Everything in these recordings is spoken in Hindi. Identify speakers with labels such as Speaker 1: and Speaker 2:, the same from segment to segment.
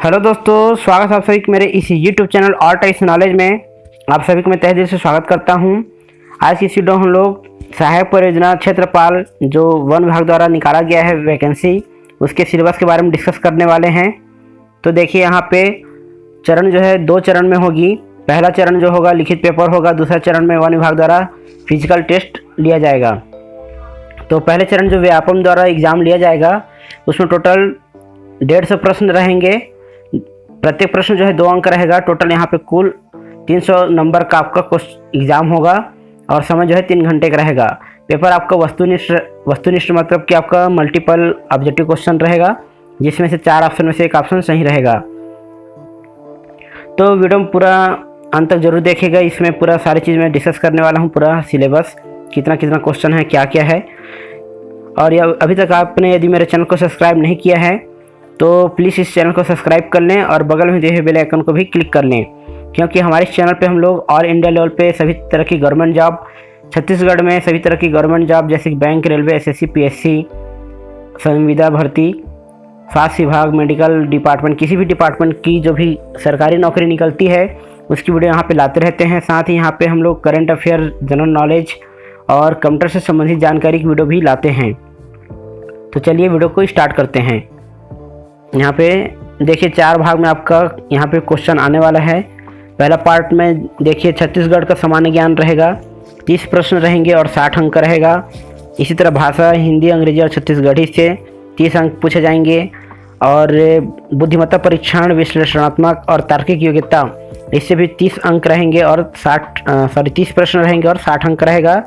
Speaker 1: हेलो दोस्तों, स्वागत है आप सभी का मेरे इस YouTube channel all types knowledge में। आप सभी को मैं तहे दिल से स्वागत करता हूं। आज की इस वीडियो हम लोग सहायक परियोजना क्षेत्रपाल जो वन विभाग द्वारा निकाला गया है वैकेंसी, उसके सिलेबस के बारे में डिस्कस करने वाले हैं। तो देखिए यहाँ पे चरण जो है 2 चरण में होगी। पहला चरण जो होगा लिखित पेपर होगा, दूसरा चरण में वन विभाग द्वारा फिजिकल टेस्ट लिया जाएगा। तो पहले चरण जो व्यापम द्वारा एग्ज़ाम लिया जाएगा उसमें टोटल 150 प्रश्न रहेंगे। प्रत्येक प्रश्न जो है 2 अंक रहेगा। टोटल यहाँ पे कुल 300 नंबर का आपका एग्ज़ाम होगा और समय जो है 3 घंटे का रहेगा। पेपर आपका वस्तुनिष्ठ मतलब कि आपका मल्टीपल ऑब्जेक्टिव क्वेश्चन रहेगा, जिसमें से 4 ऑप्शन में से एक ऑप्शन सही रहेगा। तो वीडियो में पूरा अंत तक जरूर देखेगा। इसमें पूरा सारी चीज़ मैं डिस्कस करने वाला हूँ, पूरा सिलेबस कितना कितना क्वेश्चन है, क्या क्या है। और अभी तक आपने यदि मेरे चैनल को सब्सक्राइब नहीं किया है तो प्लीज़ इस चैनल को सब्सक्राइब कर लें और बगल में दिए हुए बेल आइकन को भी क्लिक कर लें, क्योंकि हमारे इस चैनल पे हम लोग ऑल इंडिया लेवल पे सभी तरह की गवर्नमेंट जॉब, छत्तीसगढ़ में सभी तरह की गवर्नमेंट जॉब जैसे कि बैंक, रेलवे, एसएससी, पीएससी, संविदा भर्ती, स्वास्थ्य विभाग, मेडिकल डिपार्टमेंट, किसी भी डिपार्टमेंट की जो भी सरकारी नौकरी निकलती है उसकी वीडियो यहाँ पे लाते रहते हैं। साथ ही यहाँ पे हम लोग करंट अफेयर, जनरल नॉलेज और कंप्यूटर से संबंधित जानकारी की वीडियो भी लाते हैं। तो चलिए वीडियो को स्टार्ट करते हैं। यहाँ पे देखिए 4 भाग में आपका यहाँ पे क्वेश्चन आने वाला है। पहला पार्ट में देखिए छत्तीसगढ़ का सामान्य ज्ञान रहेगा, 30 प्रश्न रहेंगे और 60 अंक रहेगा। इसी तरह भाषा, हिंदी, अंग्रेजी और छत्तीसगढ़ी से 30 अंक पूछे जाएंगे। और बुद्धिमत्ता परीक्षण, विश्लेषणात्मक और तार्किक योग्यता, इससे भी 30 अंक रहेंगे और 30 प्रश्न रहेंगे और 60 अंक रहेगा।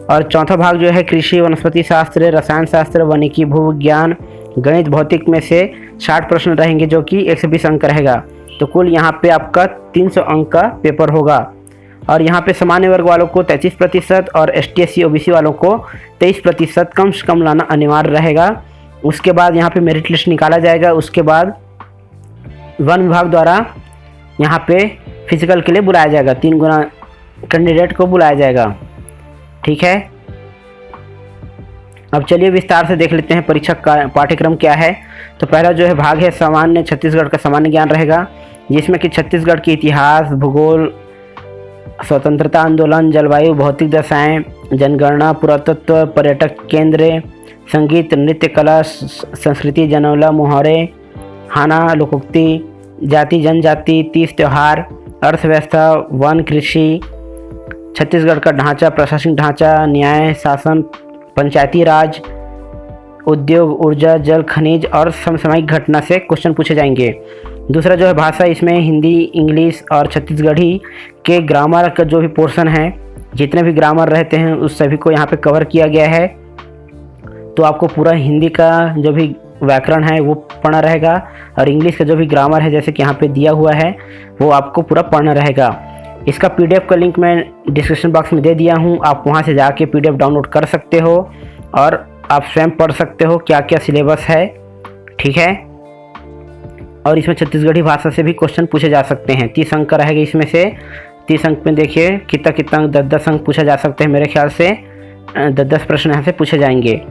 Speaker 1: और चौथा भाग जो है कृषि, वनस्पति शास्त्र, रसायन शास्त्र, वानिकी, भूविज्ञान, गणित, भौतिक में से 60 प्रश्न रहेंगे जो कि 120 अंक रहेगा। तो कुल यहाँ पे आपका 300 अंक का पेपर होगा। और यहाँ पे सामान्य वर्ग वालों को 33% और ST SC OBC वालों को 23% कम से कम लाना अनिवार्य रहेगा। उसके बाद यहाँ पे मेरिट लिस्ट निकाला जाएगा। उसके बाद वन विभाग द्वारा यहाँ पे फिजिकल के लिए बुलाया जाएगा, 3 गुना कैंडिडेट को बुलाया जाएगा। ठीक है, अब चलिए विस्तार से देख लेते हैं परीक्षा का पाठ्यक्रम क्या है। तो पहला जो है भाग है सामान्य, छत्तीसगढ़ का सामान्य ज्ञान रहेगा, जिसमें कि छत्तीसगढ़ की इतिहास, भूगोल, स्वतंत्रता आंदोलन, जलवायु, भौतिक दशाएं, जनगणना, पुरातत्व, पर्यटक केंद्र, संगीत, नृत्य, कला, संस्कृति, जनौला, मुहावरे, हाना, लोकोक्ति, जाति जनजाति, 30 त्यौहार, अर्थव्यवस्था, वन, कृषि, छत्तीसगढ़ का ढांचा, प्रशासनिक ढांचा, न्याय शासन, पंचायती राज, उद्योग, ऊर्जा, जल, खनिज और समसामयिक घटना से क्वेश्चन पूछे जाएंगे। दूसरा जो है भाषा, इसमें हिंदी, इंग्लिश और छत्तीसगढ़ी के ग्रामर का जो भी पोर्शन है, जितने भी ग्रामर रहते हैं उस सभी को यहाँ पे कवर किया गया है। तो आपको पूरा हिंदी का जो भी व्याकरण है वो पढ़ना रहेगा और इंग्लिश का जो भी ग्रामर है जैसे कि यहाँ पे दिया हुआ है वो आपको पूरा पढ़ना रहेगा। इसका PDF का लिंक मैं डिस्क्रिप्शन बॉक्स में दे दिया हूँ, आप वहाँ से जाके PDF डाउनलोड कर सकते हो और आप स्वयं पढ़ सकते हो क्या क्या सिलेबस है। ठीक है, और इसमें छत्तीसगढ़ी भाषा से भी क्वेश्चन पूछे जा सकते हैं। 30 अंक का रहेगा। इसमें से 30 अंक में देखिए कितना अंक 10 अंक पूछा जा सकते हैं। मेरे ख्याल से 10 प्रश्न यहाँ से पूछे जाएंगे।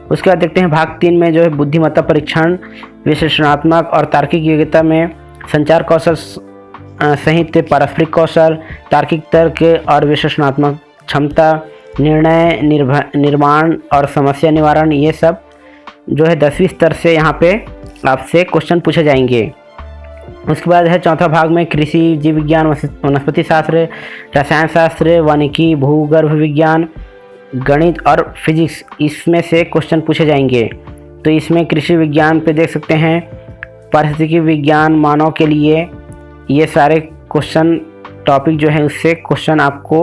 Speaker 1: उसके बाद देखते हैं भाग 3 में जो है बुद्धिमत्ता परीक्षण, विश्लेषणात्मक और तार्किक योग्यता में संचार कौशल, साहित्य, पारस्परिक कौशल, तार्किक तर्क और विश्लेषणात्मक क्षमता, निर्णय निर्माण और समस्या निवारण, ये सब जो है 10वीं स्तर से यहाँ पे आपसे क्वेश्चन पूछे जाएंगे। उसके बाद है चौथा भाग में कृषि, जीव विज्ञान, वनस्पति शास्त्र, रसायन शास्त्र, वानिकी, भूगर्भ विज्ञान, गणित और फिजिक्स, इसमें से क्वेश्चन पूछे जाएंगे। तो इसमें कृषि विज्ञान पे देख सकते हैं, पारिस्थितिकी विज्ञान, मानव के लिए, ये सारे क्वेश्चन टॉपिक जो है उससे क्वेश्चन आपको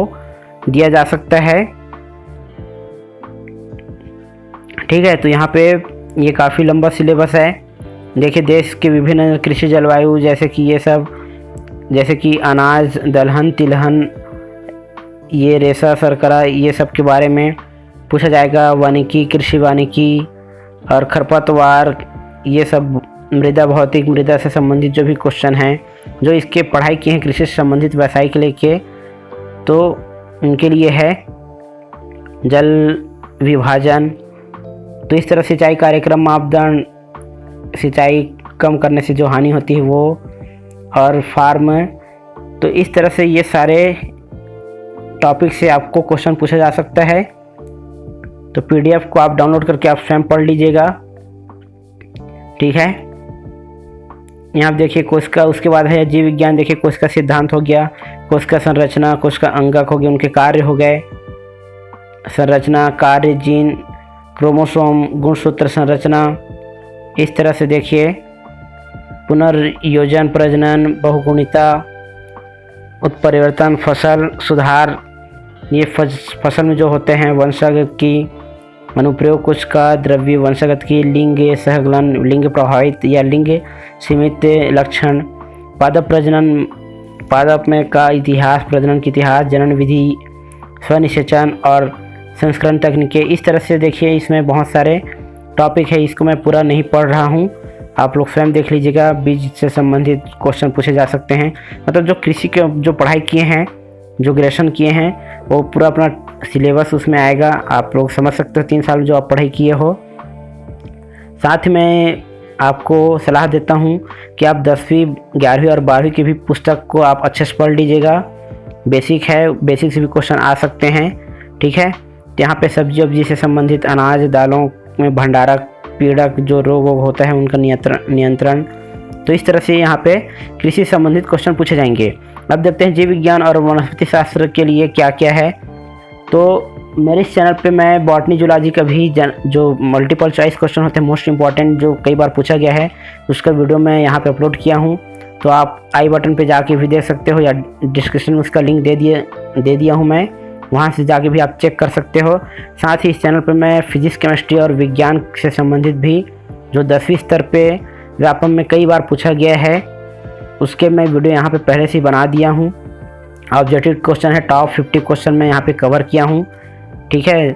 Speaker 1: दिया जा सकता है। ठीक है, तो यहाँ पे ये काफ़ी लंबा सिलेबस है। देखिए देश के विभिन्न कृषि, जलवायु, जैसे कि ये सब, जैसे कि अनाज, दलहन, तिलहन, ये रेशा, शर्करा, ये सब के बारे में पूछा जाएगा। वानिकी, कृषि वानिकी और खरपतवार, ये सब मृदा भौतिक, मृदा से संबंधित जो भी क्वेश्चन हैं, जो इसके पढ़ाई किए हैं कृषि से संबंधित व्यवसाय के लेके, तो उनके लिए है। जल विभाजन, तो इस तरह सिंचाई कार्यक्रम, मापदंड, सिंचाई कम करने से जो हानि होती है वो, और फार्म। तो इस तरह से ये सारे टॉपिक से आपको क्वेश्चन पूछा जा सकता है। तो पीडीएफ को आप डाउनलोड करके आप स्वयं पढ़ लीजिएगा, ठीक है। यहाँ देखिए कोश का, उसके बाद है जीव विज्ञान। देखिए कोश का सिद्धांत हो गया, कोश का संरचना, कोश का अंगक हो गया, उनके कार्य हो गए, संरचना, कार्य, जीन, क्रोमोसोम, गुणसूत्र, संरचना। इस तरह से देखिए पुनर्योजन, प्रजनन, बहुगुणिता, उत्परिवर्तन, फसल सुधार, ये फसल में जो होते हैं, वंशागत की, अनुप्रयोग कुछ का, द्रव्य वंशागत की, लिंग सहगलन, लिंग प्रभावित या लिंग सीमित लक्षण, पादप प्रजनन, पादप में का इतिहास, प्रजनन की इतिहास, जनन विधि, स्वनिषेचन और संस्करण तकनीकें। इस तरह से देखिए इसमें बहुत सारे टॉपिक है, इसको मैं पूरा नहीं पढ़ रहा हूँ, आप लोग स्वयं देख लीजिएगा। बीज से संबंधित क्वेश्चन पूछे जा सकते हैं, मतलब जो कृषि के जो पढ़ाई किए हैं, जो ग्रेजुएशन किए हैं, वो पूरा अपना सिलेबस उसमें आएगा, आप लोग समझ सकते हो 3 साल जो आप पढ़ाई किए हो। साथ में आपको सलाह देता हूँ कि आप 10वीं 11वीं और 12वीं की भी पुस्तक को आप अच्छे से पढ़ लीजिएगा। बेसिक है, बेसिक से भी क्वेश्चन आ सकते हैं, ठीक है। यहाँ पे सब्जी वब्जी से संबंधित, अनाज दालों में भंडारक, पीड़क, जो रोग वोग होता है उनका नियंत्रण। तो इस तरह से यहाँ पे कृषि संबंधित क्वेश्चन पूछे जाएंगे। अब देखते हैं जीव विज्ञान और वनस्पति शास्त्र के लिए क्या क्या है। तो मेरे इस चैनल पे मैं बॉटनी जूलॉजी का भी जो मल्टीपल चॉइस क्वेश्चन होते हैं, मोस्ट इंपॉर्टेंट, जो कई बार पूछा गया है, उसका वीडियो मैं यहाँ पे अपलोड किया हूँ। तो आप आई बटन पे जाके भी देख सकते हो, या डिस्क्रिप्शन में उसका लिंक दे दिया हूँ मैं, वहाँ से जाके भी आप चेक कर सकते हो। साथ ही इस चैनल पर मैं फिजिक्स, केमिस्ट्री और विज्ञान से संबंधित भी जो 10वीं स्तर पे व्यापम में कई बार पूछा गया है, उसके मैं वीडियो यहाँ पे पहले से ही बना दिया हूँ। ऑब्जेक्टिव क्वेश्चन है, टॉप 50 क्वेश्चन मैं यहाँ पे कवर किया हूँ, ठीक है।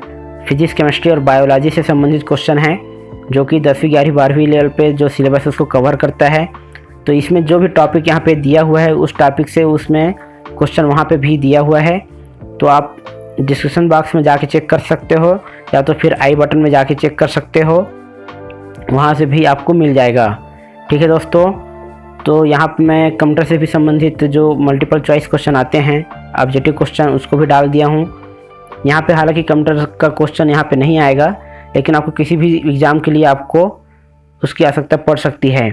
Speaker 1: फिजिक्स, केमिस्ट्री और बायोलॉजी से संबंधित क्वेश्चन है, जो कि 10वीं 11वीं 12वीं लेवल पे जो सिलेबस उसको कवर करता है। तो इसमें जो भी टॉपिक यहाँ पे दिया हुआ है, उस टॉपिक से उसमें क्वेश्चन वहाँ पे भी दिया हुआ है। तो आप डिस्क्रिप्शन बॉक्स में जाके चेक कर सकते हो, या तो फिर आई बटन में जाके चेक कर सकते हो, वहाँ से भी आपको मिल जाएगा, ठीक है दोस्तों। तो यहाँ पे मैं कंप्यूटर से भी संबंधित जो मल्टीपल चॉइस क्वेश्चन आते हैं, ऑब्जेक्टिव क्वेश्चन, उसको भी डाल दिया हूँ यहाँ पे। हालांकि कंप्यूटर का क्वेश्चन यहाँ पे नहीं आएगा, लेकिन आपको किसी भी एग्ज़ाम के लिए आपको उसकी आवश्यकता पड़ सकती है।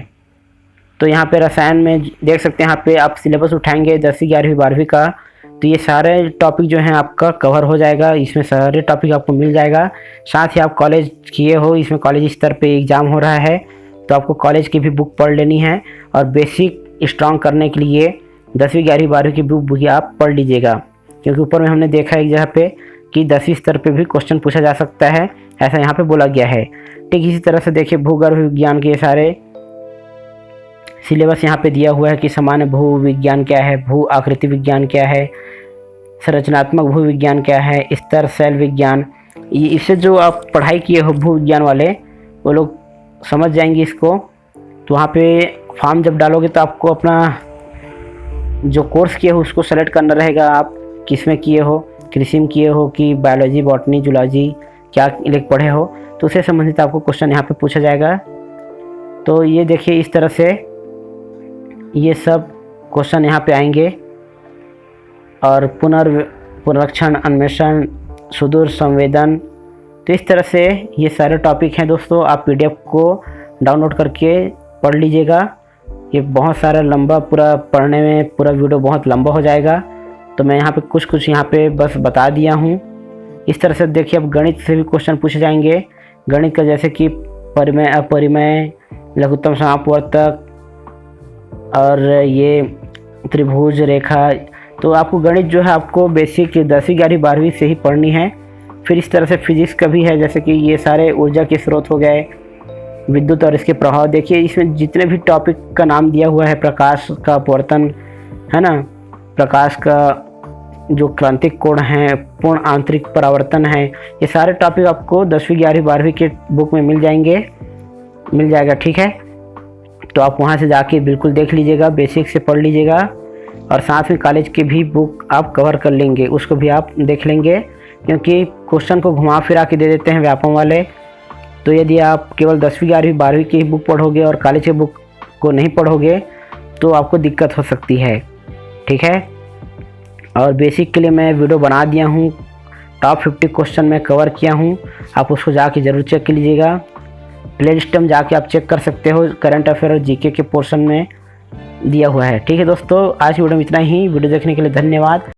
Speaker 1: तो यहाँ पे रसायन में देख सकते हैं, यहाँ पे आप सिलेबस उठाएंगे 10वीं 11वीं 12वीं का, तो ये सारे टॉपिक जो हैं आपका कवर हो जाएगा, इसमें सारे टॉपिक आपको मिल जाएगा। साथ ही आप कॉलेज किए हो, इसमें कॉलेज स्तर पे एग्ज़ाम हो रहा है, तो आपको कॉलेज की भी बुक पढ़ लेनी है, और बेसिक स्ट्रॉन्ग करने के लिए 10वीं 11वीं 12वीं की बुक भी आप पढ़ लीजिएगा, क्योंकि ऊपर में हमने देखा है एक जगह पे कि 10वीं स्तर पे भी क्वेश्चन पूछा जा सकता है, ऐसा यहाँ पे बोला गया है। ठीक इसी तरह से देखिए भूगर्भ विज्ञान के सारे सिलेबस यहाँ पे दिया हुआ है कि सामान्य भू विज्ञान क्या है, भू आकृति विज्ञान क्या है, संरचनात्मक भू विज्ञान क्या है, स्तर शैल विज्ञान। इससे जो आप पढ़ाई किए हो भू विज्ञान वाले, वो लोग समझ जाएंगे इसको। तो वहाँ पे फॉर्म जब डालोगे तो आपको अपना जो कोर्स किए हो उसको सेलेक्ट करना रहेगा, आप किस में किए हो, कृषि में किए हो कि बायोलॉजी, बॉटनी, जूलॉजी, क्या लेख पढ़े हो, तो उससे संबंधित आपको क्वेश्चन यहाँ पे पूछा जाएगा। तो ये देखिए इस तरह से ये सब क्वेश्चन यहाँ पे आएंगे। और पुनरीक्षण, अन्वेषण, सुदूर संवेदन, तो इस तरह से ये सारे टॉपिक हैं दोस्तों। आप पीडीएफ को डाउनलोड करके पढ़ लीजिएगा। ये बहुत सारा लंबा, पूरा पढ़ने में पूरा वीडियो बहुत लंबा हो जाएगा, तो मैं यहाँ पे कुछ यहाँ पे बस बता दिया हूँ। इस तरह से देखिए अब गणित से भी क्वेश्चन पूछे जाएंगे। गणित का जैसे कि परिमेय, अपरिमेय, लघुत्तम समापवर्तक और ये त्रिभुज रेखा। तो आपको गणित जो है आपको बेसिक 10वीं 11वीं 12वीं से ही पढ़नी है। फिर इस तरह से फिजिक्स का भी है, जैसे कि ये सारे ऊर्जा के स्रोत हो गए, विद्युत और इसके प्रभाव। देखिए इसमें जितने भी टॉपिक का नाम दिया हुआ है, प्रकाश का अपवर्तन है ना, प्रकाश का जो क्रांतिक कोण है, पूर्ण आंतरिक परावर्तन है, ये सारे टॉपिक आपको 10वीं 11वीं 12वीं के बुक में मिल जाएगा, ठीक है। तो आप वहाँ से जाके बिल्कुल देख लीजिएगा, बेसिक से पढ़ लीजिएगा, और साथ में कॉलेज की भी बुक आप कवर कर लेंगे, उसको भी आप देख लेंगे, क्योंकि क्वेश्चन को घुमा फिरा के दे देते हैं व्यापम वाले। तो यदि आप केवल 10वीं 11वीं 12वीं की बुक पढ़ोगे और कॉलेज की बुक उसको नहीं पढ़ोगे तो आपको दिक्कत हो सकती है, ठीक है। और बेसिक के लिए मैं वीडियो बना दिया हूँ, टॉप 50 क्वेश्चन मैं कवर किया हूँ, आप उसको जाके ज़रूर चेक कर लीजिएगा। प्ले लिस्ट में जाके आप चेक कर सकते हो, करंट अफेयर और जीके के पोर्शन में दिया हुआ है, ठीक है दोस्तों। आज की वीडियो में इतना ही। वीडियो देखने के लिए धन्यवाद।